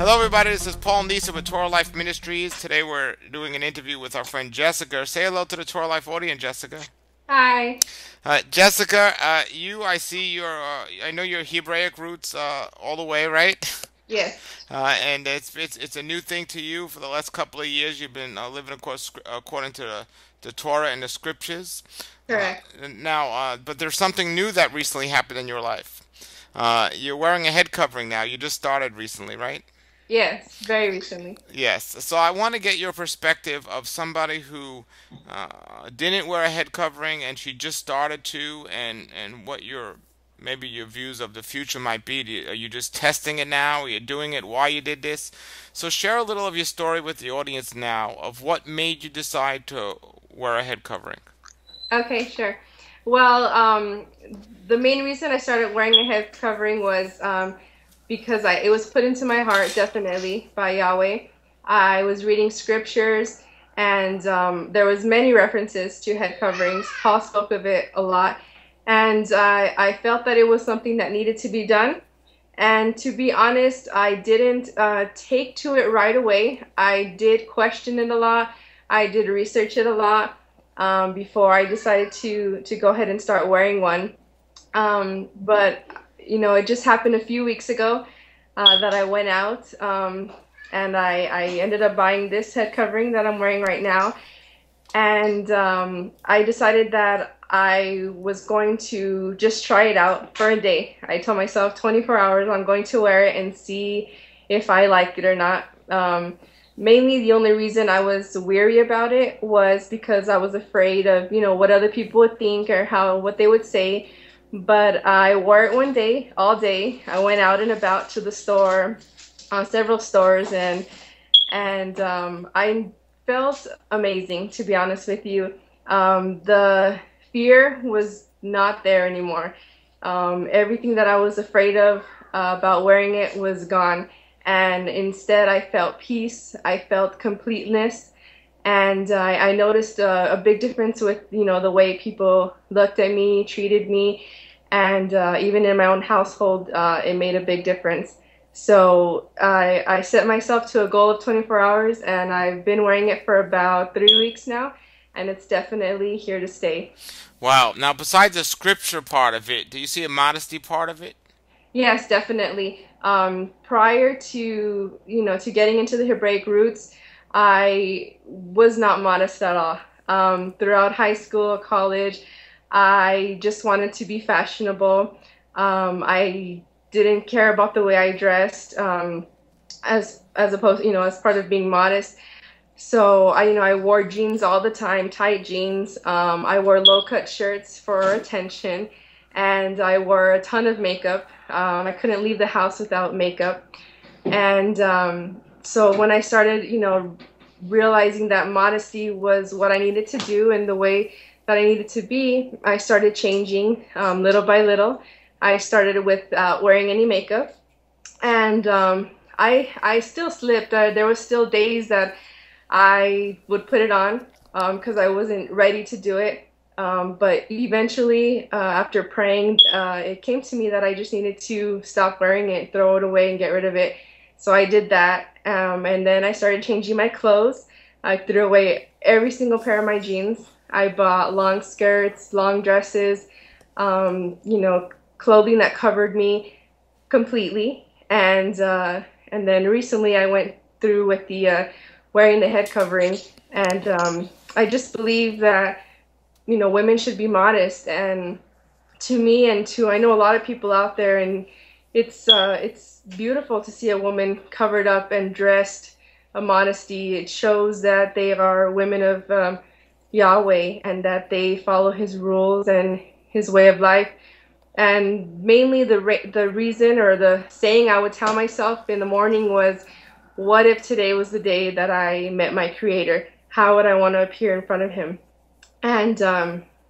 Hello, everybody. This is Paul Nisa with Torah Life Ministries. Today, we're doing an interview with our friend Jessica. Say hello to the Torah Life audience, Jessica. Hi. Jessica, I see I know your Hebraic roots all the way, right? Yes, And it's a new thing to you for the last couple of years. You've been living, of course, according to the Torah and the scriptures. Uh, correct. but there's something new that recently happened in your life. You're wearing a head covering now. You just started recently, right? Yes, very recently. Yes. So I want to get your perspective of somebody who didn't wear a head covering and she just started to, and what your maybe your views of the future might be. Are you just testing it now? Are you doing it? Why you did this? So share a little of your story with the audience now of what made you decide to wear a head covering. Okay, sure. Well, the main reason I started wearing a head covering was because it was put into my heart, definitely, by Yahweh. I was reading scriptures, and there was many references to head coverings. Paul spoke of it a lot, and I felt that it was something that needed to be done. And to be honest, I didn't take to it right away. I did question it a lot. I did research it a lot before I decided to go ahead and start wearing one. But it just happened a few weeks ago that I went out and I ended up buying this head covering that I'm wearing right now. And I decided that I was going to just try it out for a day. I told myself 24 hours, I'm going to wear it and see if I like it or not. Mainly the only reason I was weary about it was because I was afraid of, what other people would think or what they would say. But I wore it one day, all day. I went out and about to the store, several stores, and I felt amazing, to be honest with you. The fear was not there anymore. Everything that I was afraid of about wearing it was gone. And instead, I felt peace. I felt completeness. And I noticed a big difference with, the way people looked at me, treated me. And even in my own household, it made a big difference. So I set myself to a goal of 24 hours, and I've been wearing it for about 3 weeks now, and it's definitely here to stay. Wow. Now, besides the scripture part of it, do you see a modesty part of it? Yes, definitely. Prior to, to getting into the Hebraic roots, I was not modest at all. Throughout high school, college, I just wanted to be fashionable. I didn't care about the way I dressed, as opposed, as part of being modest. So I wore jeans all the time, tight jeans. I wore low-cut shirts for attention, and I wore a ton of makeup. I couldn't leave the house without makeup. And so when I started, realizing that modesty was what I needed to do and the way that I needed to be, I started changing little by little. I started without wearing any makeup, and I still slipped. There was still days that I would put it on because I wasn't ready to do it. But eventually, after praying, it came to me that I just needed to stop wearing it, throw it away, and get rid of it. So I did that, and then I started changing my clothes. I threw away every single pair of my jeans. I bought long skirts, long dresses, clothing that covered me completely. And then recently I went through with the wearing the head covering, and I just believe that women should be modest. And to me, and to I know a lot of people out there, and it's beautiful to see a woman covered up and dressed a modesty. It shows that they are women of Yahweh and that they follow His rules and His way of life. And mainly the reason or the saying I would tell myself in the morning was, what if today was the day that I met my Creator? How would I want to appear in front of Him? And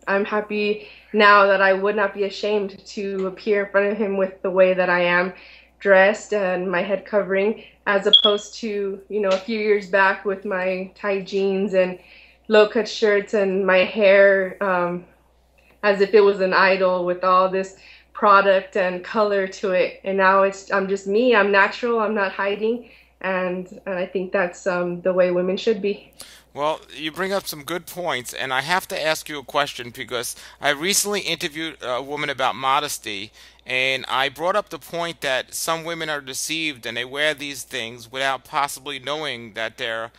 I'm happy now that I would not be ashamed to appear in front of Him with the way that I am dressed and my head covering, as opposed to, a few years back with my tight jeans and low-cut shirts and my hair as if it was an idol with all this product and color to it. And now I'm just me. I'm natural. I'm not hiding. and I think that's the way women should be. Well, you bring up some good points, and I have to ask you a question because I recently interviewed a woman about modesty, and I brought up the point that some women are deceived and they wear these things without possibly knowing that they're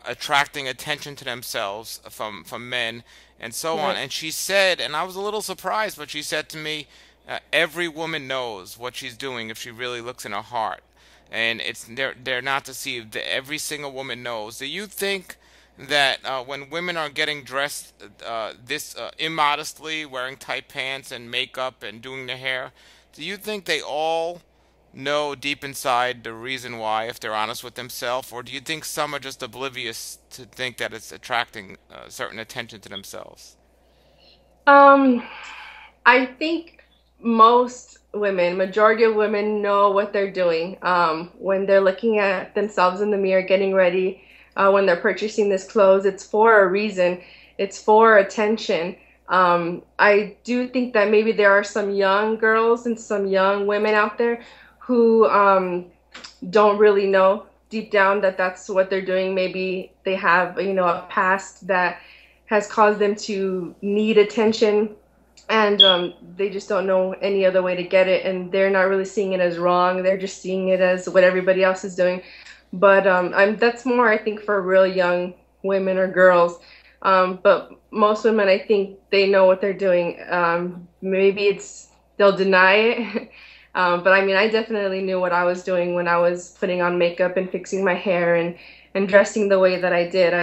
attracting attention to themselves from men and so on. Right. And she said, and I was a little surprised, but she said to me, every woman knows what she's doing if she really looks in her heart, and it's they're not deceived. Every single woman knows. Do you think that when women are getting dressed this immodestly, wearing tight pants and makeup and doing their hair, do you think they all know deep inside the reason why, if they're honest with themselves, or do you think some are just oblivious to think that it's attracting certain attention to themselves? Um, I think most women, majority of women know what they're doing when they're looking at themselves in the mirror, getting ready, when they're purchasing this clothes. It's for a reason. It's for attention. I do think that maybe there are some young girls and some young women out there who don't really know deep down that that's what they're doing. Maybe they have, a past that has caused them to need attention, and they just don't know any other way to get it, and they're not really seeing it as wrong. They're just seeing it as what everybody else is doing. But that's more, I think, for real young women or girls. But most women, I think, they know what they're doing. Maybe they'll deny it. But I mean, I definitely knew what I was doing when I was putting on makeup and fixing my hair and dressing the way that I did.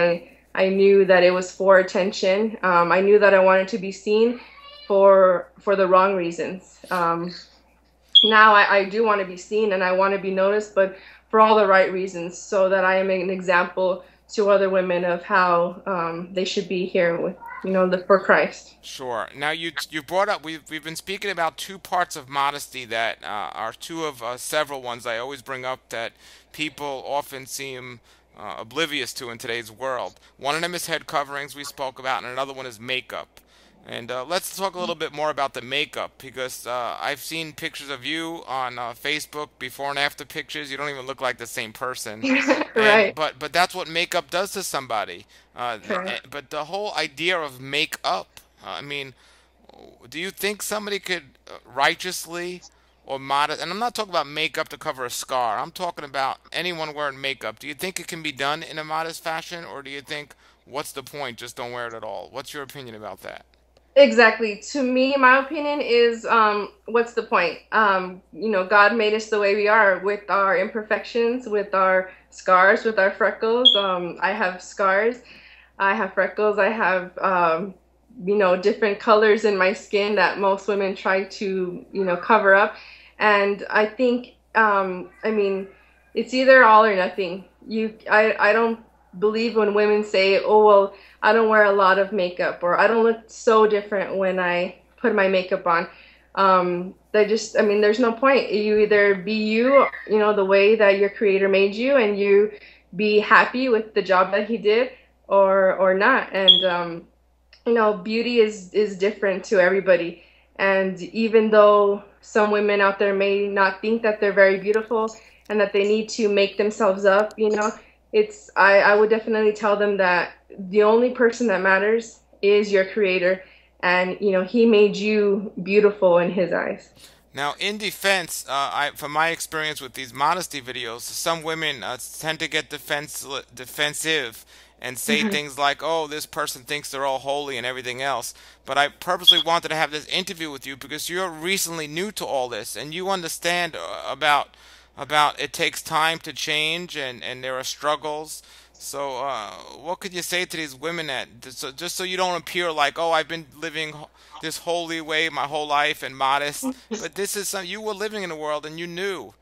I knew that it was for attention. I knew that I wanted to be seen for the wrong reasons. Now I do want to be seen and I want to be noticed, but for all the right reasons, so that I am an example to other women of how they should be here with, for Christ. Sure. Now you brought up we've been speaking about two parts of modesty that are two of several ones I always bring up that people often seem oblivious to in today's world. One of them is head coverings we spoke about, and another one is makeup. And let's talk a little bit more about the makeup because I've seen pictures of you on Facebook, before and after pictures. You don't even look like the same person, and Right. but that's what makeup does to somebody. Correct. But the whole idea of makeup, I mean, do you think somebody could righteously or modest, and I'm not talking about makeup to cover a scar. I'm talking about anyone wearing makeup. Do you think it can be done in a modest fashion, or do you think what's the point? Just don't wear it at all. What's your opinion about that? Exactly. To me, my opinion is, what's the point? God made us the way we are with our imperfections, with our scars, with our freckles. I have scars. I have freckles. I have, different colors in my skin that most women try to, cover up. And I think, I mean, it's either all or nothing. I don't believe when women say, "Oh, well, I don't wear a lot of makeup," or "I don't look so different when I put my makeup on." I mean, there's no point. You either be you, the way that your creator made you, and you be happy with the job that he did, or not. And beauty is different to everybody. And even though some women out there may not think that they're very beautiful and that they need to make themselves up, I would definitely tell them that the only person that matters is your creator, and he made you beautiful in his eyes. Now, in defense, from my experience with these modesty videos, some women tend to get defensive and say Mhm. things like, "Oh, this person thinks they're all holy and everything else." But I purposely wanted to have this interview with you because you're recently new to all this and you understand about it takes time to change and there are struggles. So, what could you say to these women that just so you don't appear like, "Oh, I've been living this holy way my whole life and modest," but this is some you were living in the world and you knew.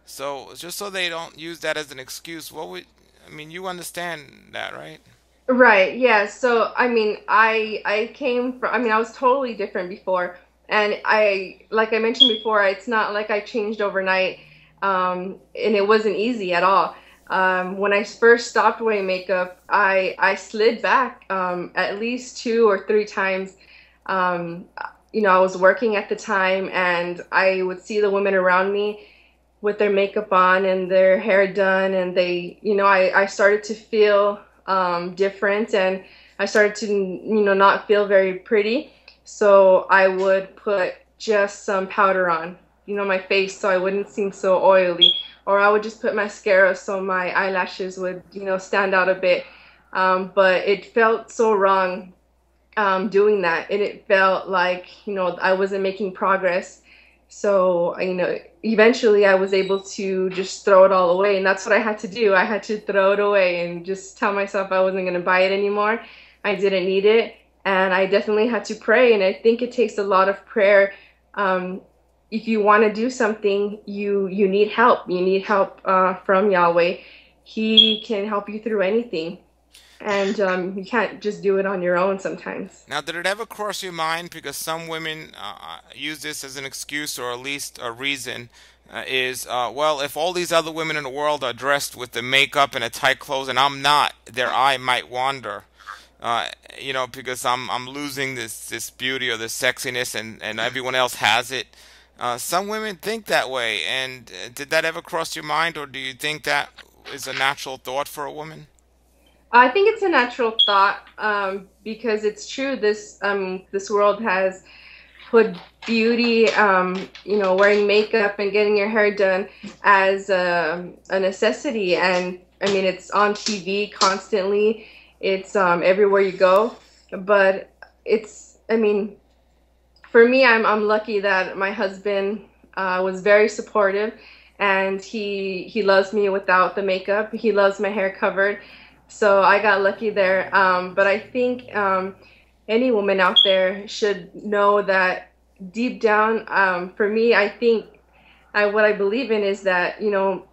So, just so they don't use that as an excuse, what would I mean? You understand that, right? Right, yeah. So, I mean, I came from, I mean, I was totally different before. And like I mentioned before, it's not like I changed overnight. And it wasn't easy at all. When I first stopped wearing makeup, I slid back at least 2 or 3 times. I was working at the time, and I would see the women around me, with their makeup on and their hair done, and I started to feel different, and I started to not feel very pretty. So I would put just some powder on my face so I wouldn't seem so oily, or I would just put mascara so my eyelashes would stand out a bit. But it felt so wrong doing that, and it felt like I wasn't making progress. So eventually I was able to just throw it all away, and that's what I had to do. I had to throw it away and just tell myself I wasn't going to buy it anymore. I didn't need it, and I definitely had to pray. And I think it takes a lot of prayer. um, if you want to do something, you need help. You need help from Yahweh. He can help you through anything, and you can't just do it on your own sometimes. Now, did it ever cross your mind, because some women use this as an excuse, or at least a reason, well, if all these other women in the world are dressed with the makeup and the tight clothes and I'm not, their eye might wander. Uh, because I'm losing this beauty or this sexiness, and everyone else has it. Some women think that way, and did that ever cross your mind, or do you think that is a natural thought for a woman? I think it's a natural thought, because it's true. This world has put beauty, wearing makeup and getting your hair done as a necessity. And I mean, it's on TV constantly. It's everywhere you go. But I mean, for me, I'm lucky that my husband was very supportive, and he loves me without the makeup. He loves my hair covered, so I got lucky there. But I think any woman out there should know that deep down, for me, I think what I believe in is that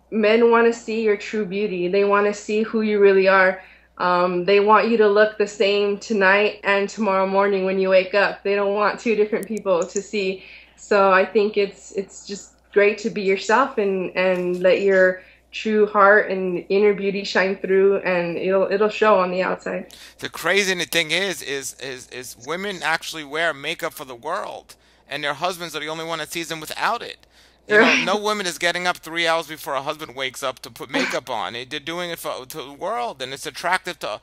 men want to see your true beauty. They want to see who you really are. They want you to look the same tonight and tomorrow morning when you wake up. They don't want two different people to see. So I think it's just great to be yourself, and let your true heart and inner beauty shine through, and it'll show on the outside. The crazy thing is women actually wear makeup for the world, and their husbands are the only one that sees them without it. No woman is getting up 3 hours before a husband wakes up to put makeup on. They're doing it for to the world, and it's attractive to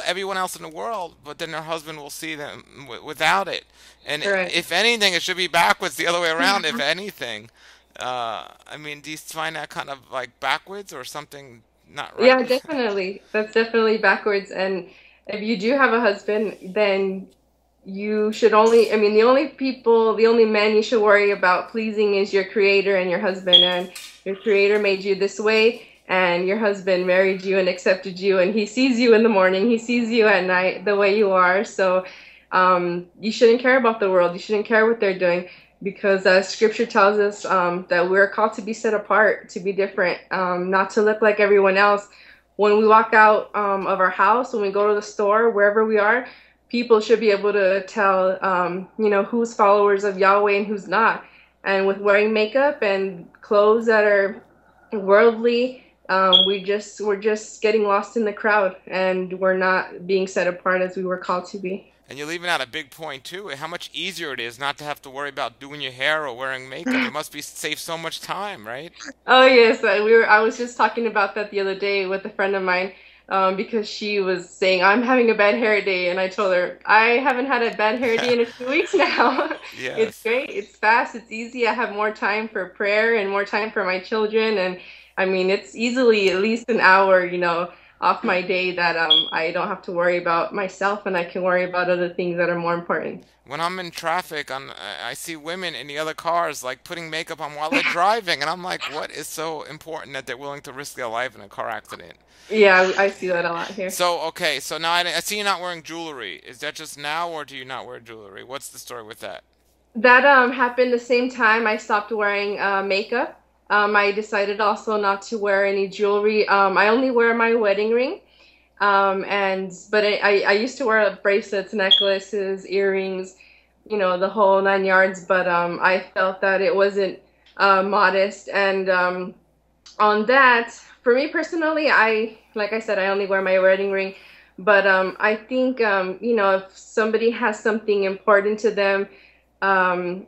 everyone else in the world. But then their husband will see them without it. And Right. if anything, it should be backwards, the other way around. If anything, I mean, do you find that kind of like backwards or something not right? Yeah, definitely. That's definitely backwards. And if you do have a husband, then you should only, I mean, the only men you should worry about pleasing is your creator and your husband. And your creator made you this way, and your husband married you and accepted you, and he sees you in the morning, he sees you at night the way you are. So you shouldn't care about the world. You shouldn't care what they're doing, because scripture tells us that we're called to be set apart, to be different, not to look like everyone else. When we walk out of our house, when we go to the store, wherever we are, people should be able to tell, who's followers of Yahweh and who's not. And with wearing makeup and clothes that are worldly, we're just getting lost in the crowd, and we're not being set apart as we were called to be. And you're leaving out a big point too, how much easier it is not to have to worry about doing your hair or wearing makeup. It must be save so much time, right? Oh yes, I was just talking about that the other day with a friend of mine, because she was saying I'm having a bad hair day, and I told her I haven't had a bad hair day in a few weeks now. It's Yes. great, it's fast, it's easy. I have more time for prayer and more time for my children, and I mean it's easily at least an hour, off my day that I don't have to worry about myself, and I can worry about other things that are more important. When I'm in traffic, I see women in the other cars like putting makeup on while they're driving, and I'm like, what is so important that they're willing to risk their life in a car accident? Yeah, I see that a lot here. So, okay, so now I see you're not wearing jewelry. Is that just now, or do you not wear jewelry? What's the story with that? That happened the same time I stopped wearing makeup. I decided also not to wear any jewelry. I only wear my wedding ring. I used to wear bracelets, necklaces, earrings, the whole nine yards. But I felt that it wasn't modest. And on that, for me personally, like I said, I only wear my wedding ring. But I think, if somebody has something important to them, um,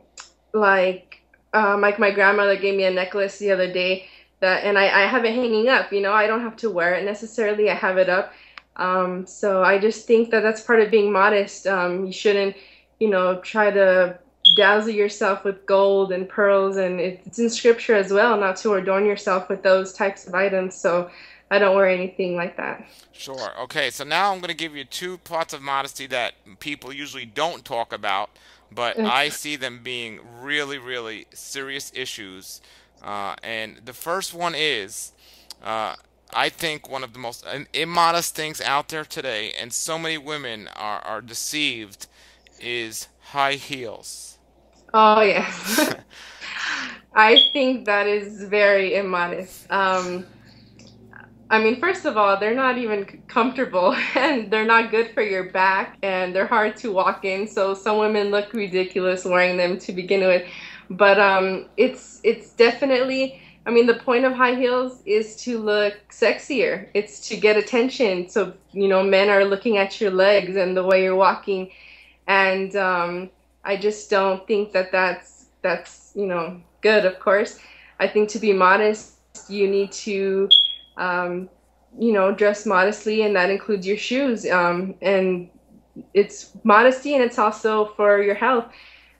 like like my grandmother gave me a necklace the other day that, and I have it hanging up. I don't have to wear it necessarily. I have it up. So I just think that that's part of being modest. You shouldn't, try to dazzle yourself with gold and pearls, and it's in scripture as well, not to adorn yourself with those types of items. So I don't wear anything like that. Sure. Okay, so now I'm going to give you two parts of modesty that people usually don't talk about, but I see them being really, really serious issues. And the first one is, uh, I think one of the most immodest things out there today, and so many women are deceived, is high heels. Oh, yes. I think that is very immodest. I mean, first of all, they're not even comfortable and they're not good for your back and they're hard to walk in. So some women look ridiculous wearing them to begin with. But it's definitely, I mean, the point of high heels is to look sexier. It's to get attention. So, men are looking at your legs and the way you're walking. And I just don't think that that's good, of course. I think to be modest, you need to dress modestly, and that includes your shoes. And it's modesty, and it's also for your health.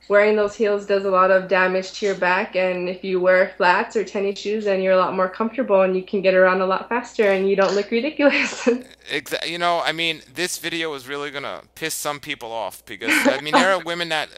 Wearing those heels does a lot of damage to your back, and if you wear flats or tennis shoes, then you're a lot more comfortable and you can get around a lot faster and you don't look ridiculous. I mean, this video is really gonna piss some people off because I mean, there are women that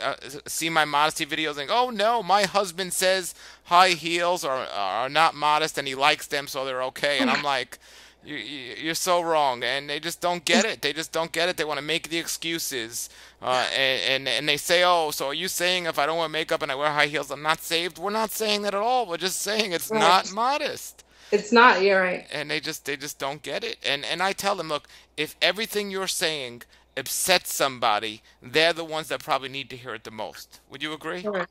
see my modesty videos and go, "Oh no, my husband says high heels are not modest and he likes them, so they're okay." And I'm like, you're so wrong, and they just don't get it. They just don't get it. They want to make the excuses, and they say, "Oh, so are you saying if I don't wear makeup and I wear high heels, I'm not saved?" We're not saying that at all. We're just saying it's not Right. modest. It's not, you're right. And they just don't get it. And I tell them, look, if everything you're saying upsets somebody, they're the ones that probably need to hear it the most. Would you agree? Correct.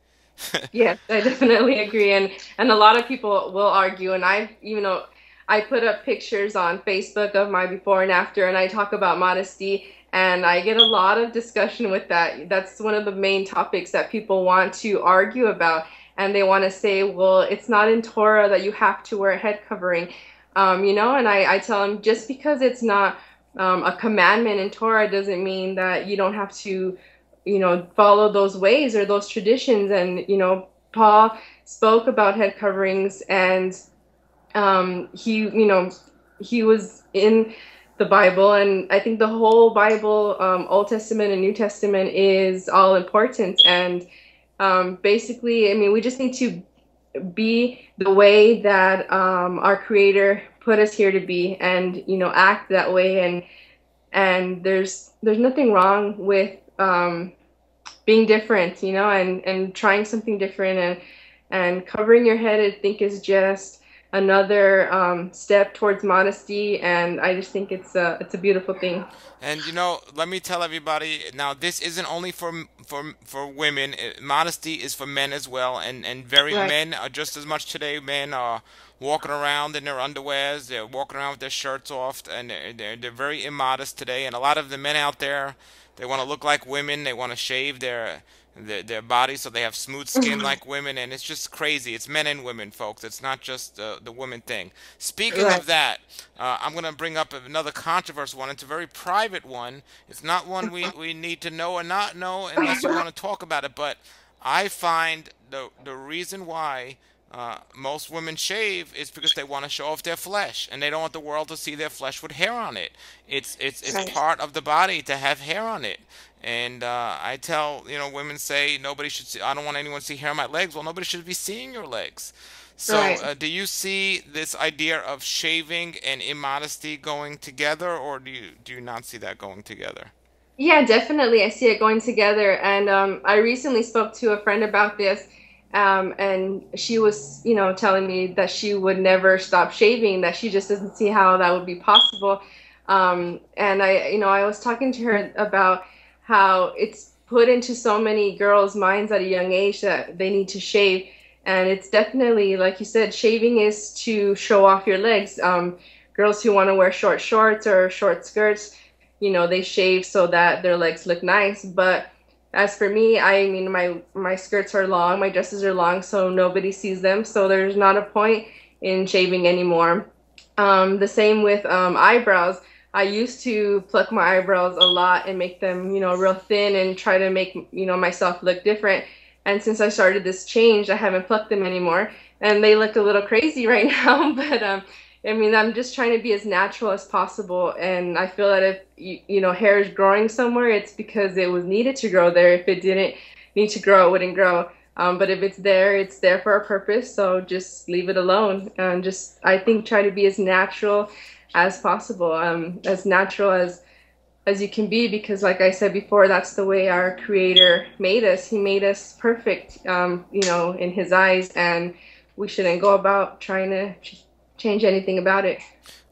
Yes, I definitely agree. And a lot of people will argue, and I put up pictures on Facebook of my before and after, and I talk about modesty, and I get a lot of discussion with that. That's one of the main topics that people want to argue about, and they want to say, well, it's not in Torah that you have to wear a head covering. And I tell them, just because it's not a commandment in Torah doesn't mean that you don't have to, follow those ways or those traditions. And, Paul spoke about head coverings, and he was in the Bible, and I think the whole Bible, Old Testament and New Testament, is all important. And basically, I mean, we just need to be the way that our Creator put us here to be, and act that way. And there's nothing wrong with being different, and trying something different, and covering your head, I think, is just another step towards modesty, and I just think it's a beautiful thing. And let me tell everybody now, this isn't only for women. Modesty is for men as well, and very Right. men are just as much today. Men are walking around in their underwears. They're walking around with their shirts off, and they're very immodest today. And a lot of the men out there, they want to look like women. They want to shave their bodies so they have smooth skin like women, and it's just crazy. It's men and women, folks. It's not just the women thing. Speaking Right. of that, I'm going to bring up another controversial one. It's a very private one. It's not one we need to know or not know unless you want to talk about it. But I find the reason why most women shave is because they want to show off their flesh, and they don't want the world to see their flesh with hair on it. It's Right. part of the body to have hair on it. And I tell, women say nobody should see. I don't want anyone to see hair on my legs. Well, nobody should be seeing your legs. So, Right. do you see this idea of shaving and immodesty going together, or do you not see that going together? Yeah, definitely. I see it going together. And I recently spoke to a friend about this, and she was, telling me that she would never stop shaving, that she just doesn't see how that would be possible. And I was talking to her about how it's put into so many girls' minds at a young age that they need to shave. And it's definitely, like you said, shaving is to show off your legs. Girls who want to wear short shorts or short skirts, they shave so that their legs look nice. But As for me, I mean, my skirts are long, my dresses are long, so nobody sees them. So there's not a point in shaving anymore. The same with eyebrows. I used to pluck my eyebrows a lot and make them, real thin and try to make, myself look different. And since I started this change, I haven't plucked them anymore. And they look a little crazy right now, but I mean, I'm just trying to be as natural as possible. And I feel that if, hair is growing somewhere, it's because it was needed to grow there. If it didn't need to grow, it wouldn't grow. But if it's there for a purpose. So just leave it alone. And just, I think, try to be as natural as possible, as natural as you can be, because like I said before, that's the way our Creator made us. He made us perfect, in His eyes, and we shouldn't go about trying to change anything about it.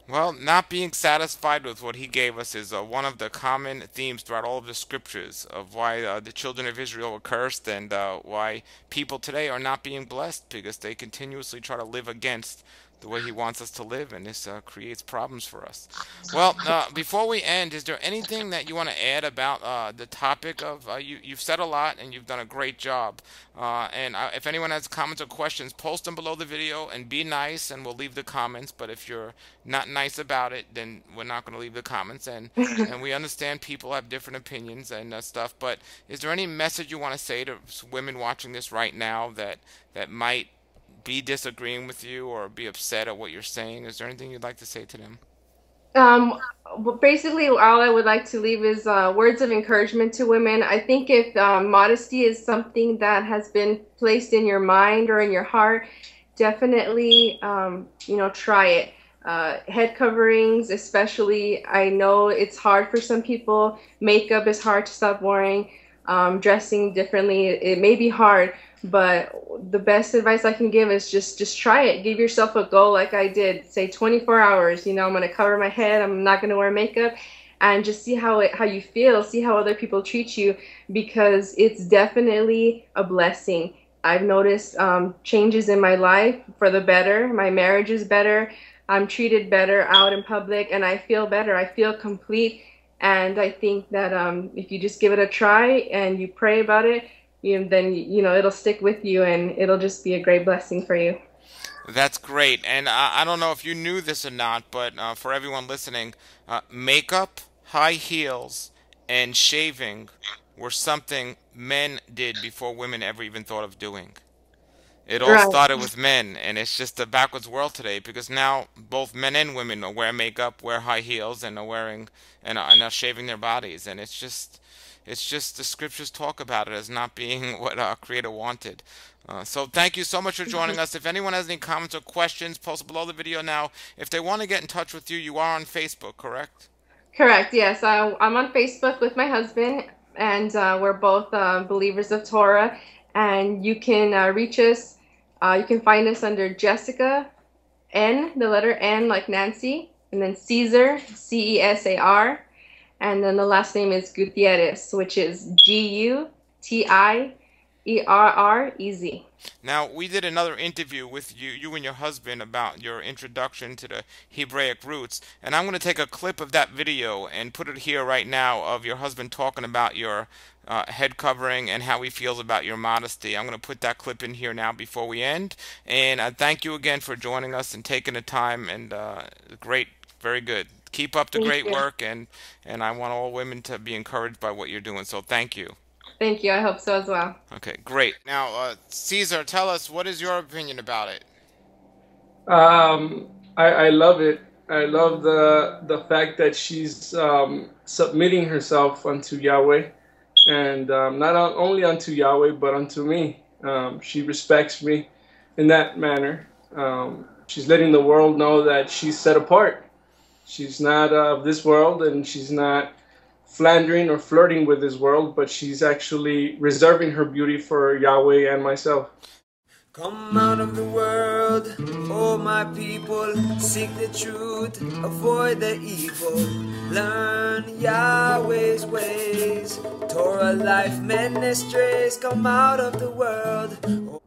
Well, not being satisfied with what he gave us is one of the common themes throughout all of the scriptures of why the children of Israel were cursed, and why people today are not being blessed, because they continuously try to live against the way he wants us to live, and this creates problems for us. Well, before we end, is there anything that you want to add about the topic of you've said a lot and you've done a great job. And if anyone has comments or questions, post them below the video and be nice, and we'll leave the comments. But if you're not nice about it, then we're not going to leave the comments. And we understand people have different opinions and stuff. But is there any message you want to say to women watching this right now that might be disagreeing with you or be upset at what you're saying? Is there anything you'd like to say to them? Well, basically, all I would like to leave is words of encouragement to women. I think if modesty is something that has been placed in your mind or in your heart, definitely, try it. Head coverings, especially, I know it's hard for some people. Makeup is hard to stop wearing. Dressing differently, it may be hard, but the best advice I can give is just try it. Give yourself a goal like I did. Say 24 hours, I'm going to cover my head. I'm not going to wear makeup, and just see how you feel. See how other people treat you, because it's definitely a blessing. I've noticed changes in my life for the better. My marriage is better. I'm treated better out in public, and I feel better. I feel complete. And I think that if you just give it a try and you pray about it, then it'll stick with you, and it'll just be a great blessing for you. That's great. And I don't know if you knew this or not, but for everyone listening, makeup, high heels, and shaving were something men did before women ever even thought of doing. It all Right. started with men, and it's just a backwards world today, because now both men and women wear makeup, wear high heels, and are wearing and are shaving their bodies, and it's just the scriptures talk about it as not being what our Creator wanted. So thank you so much for joining us. If anyone has any comments or questions, post below the video now. If they want to get in touch with you, you are on Facebook, correct? Correct. Yes, I'm on Facebook with my husband, and we're both believers of Torah. And you can reach us. You can find us under Jessica N, the letter N like Nancy, and then Caesar, Cesar, and then the last name is Gutierrez, which is Gutierrez. Now, we did another interview with you and your husband about your introduction to the Hebraic roots, and I'm going to take a clip of that video and put it here right now of your husband talking about your head covering and how he feels about your modesty. I'm going to put that clip in here now before we end, and I thank you again for joining us and taking the time, and great, very good. Keep up the Thank great you. work, and I want all women to be encouraged by what you're doing, so thank you. Thank you. I hope so as well. Okay, great. Now, Caesar, tell us, what is your opinion about it? I love it. I love the fact that she's submitting herself unto Yahweh, and not only unto Yahweh but unto me. She respects me in that manner. She's letting the world know that she's set apart. She's not of this world, and she's not flandering or flirting with this world, but she's actually reserving her beauty for Yahweh and myself. Come out of the world, oh my people, seek the truth, avoid the evil, learn Yahweh's ways, Torah Life Ministries, come out of the world.